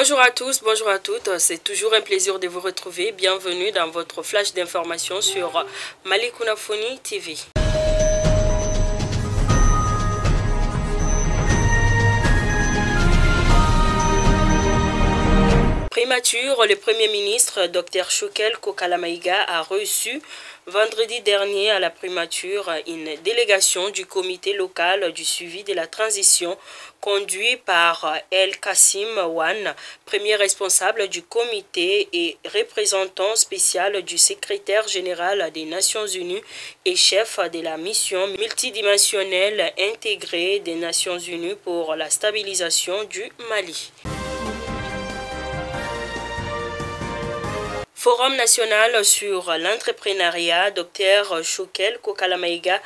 Bonjour à tous, bonjour à toutes, c'est toujours un plaisir de vous retrouver. Bienvenue dans votre flash d'information sur Malikouna Foni TV. Primature, le Premier ministre Dr Choquel Kokalamaïga a reçu vendredi dernier à la primature une délégation du comité local du suivi de la transition conduit par El Kassim Wan, premier responsable du comité et représentant spécial du secrétaire général des Nations Unies et chef de la mission multidimensionnelle intégrée des Nations Unies pour la stabilisation du Mali. Forum national sur l'entrepreneuriat, Dr Choquel Kokalamaïga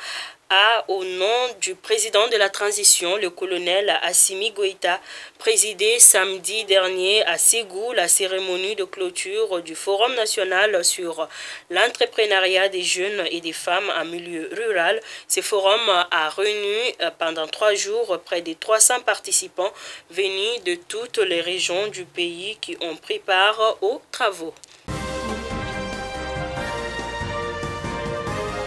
a, au nom du président de la transition, le colonel Assimi Goïta, présidé samedi dernier à Ségou la cérémonie de clôture du Forum national sur l'entrepreneuriat des jeunes et des femmes en milieu rural. Ce forum a réuni pendant 3 jours près de 300 participants venus de toutes les régions du pays qui ont pris part aux travaux.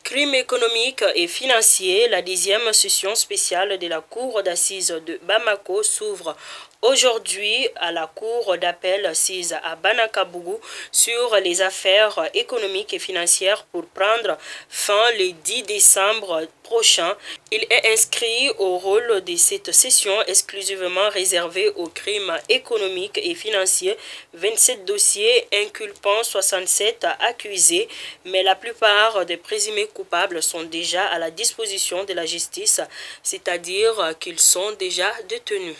Crime économique et financier, la 10e session spéciale de la Cour d'assises de Bamako s'ouvre aujourd'hui à la Cour d'appel assise à Banakabougou sur les affaires économiques et financières pour prendre fin le 10 décembre prochain. Il est inscrit au rôle de cette session exclusivement réservée aux crimes économiques et financiers. 27 dossiers inculpant 67 accusés, mais la plupart des présumés coupables sont déjà à la disposition de la justice, c'est-à-dire qu'ils sont déjà détenus.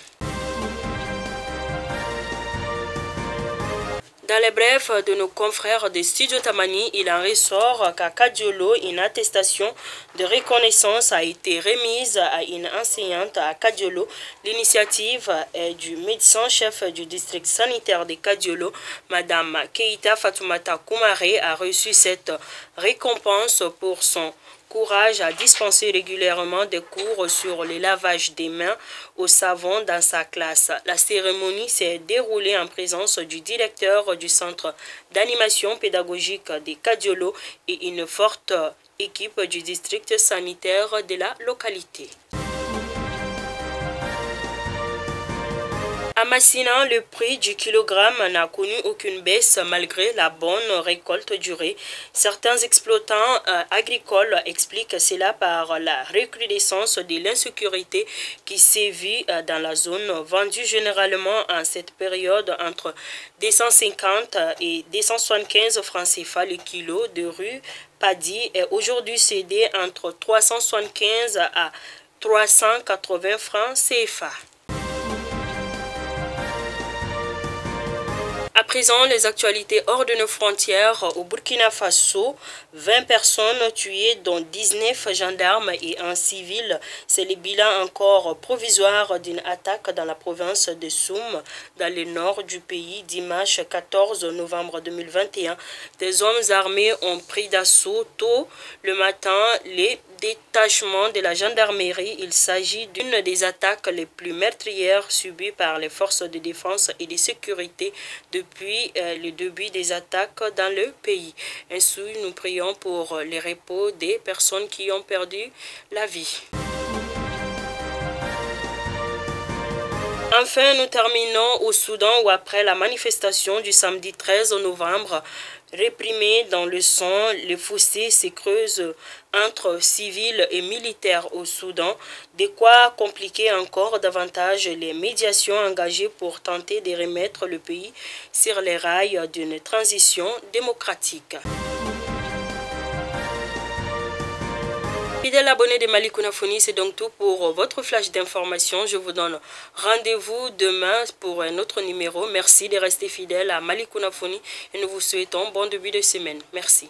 Dans les brefs de nos confrères de Studio Tamani, il en ressort qu'à Kadiolo, une attestation de reconnaissance a été remise à une enseignante à Kadiolo. L'initiative est du médecin-chef du district sanitaire de Kadiolo, Madame Keita Fatoumata Koumare, a reçu cette récompense pour son courage à dispenser régulièrement des cours sur le lavage des mains au savon dans sa classe. La cérémonie s'est déroulée en présence du directeur du centre d'animation pédagogique de Kadiolo et une forte équipe du district sanitaire de la localité. À Massina, le prix du kilogramme n'a connu aucune baisse malgré la bonne récolte du riz. Certains exploitants agricoles expliquent cela par la recrudescence de l'insécurité qui sévit dans la zone, vendue généralement en cette période entre 250 et 275 francs CFA le kilo de riz paddy est aujourd'hui cédé entre 375 à 380 francs CFA. À présent, les actualités hors de nos frontières. Au Burkina Faso, 20 personnes tuées, dont 19 gendarmes et un civil. C'est le bilan encore provisoire d'une attaque dans la province de Soum, dans le nord du pays, dimanche 14 novembre 2021. Des hommes armés ont pris d'assaut tôt le matin les détachements de la gendarmerie. Il s'agit d'une des attaques les plus meurtrières subies par les forces de défense et de sécurité depuis le début des attaques dans le pays. Ainsi, nous prions pour le repos des personnes qui ont perdu la vie. Enfin, nous terminons au Soudan où après la manifestation du samedi 13 novembre, réprimée dans le sang, les fossés se creusent entre civils et militaires au Soudan, de quoi compliquer encore davantage les médiations engagées pour tenter de remettre le pays sur les rails d'une transition démocratique. Fidèles abonnés de Malikouna Foni, c'est donc tout pour votre flash d'information. Je vous donne rendez-vous demain pour un autre numéro. Merci de rester fidèles à Malikouna Foni et nous vous souhaitons bon début de semaine. Merci.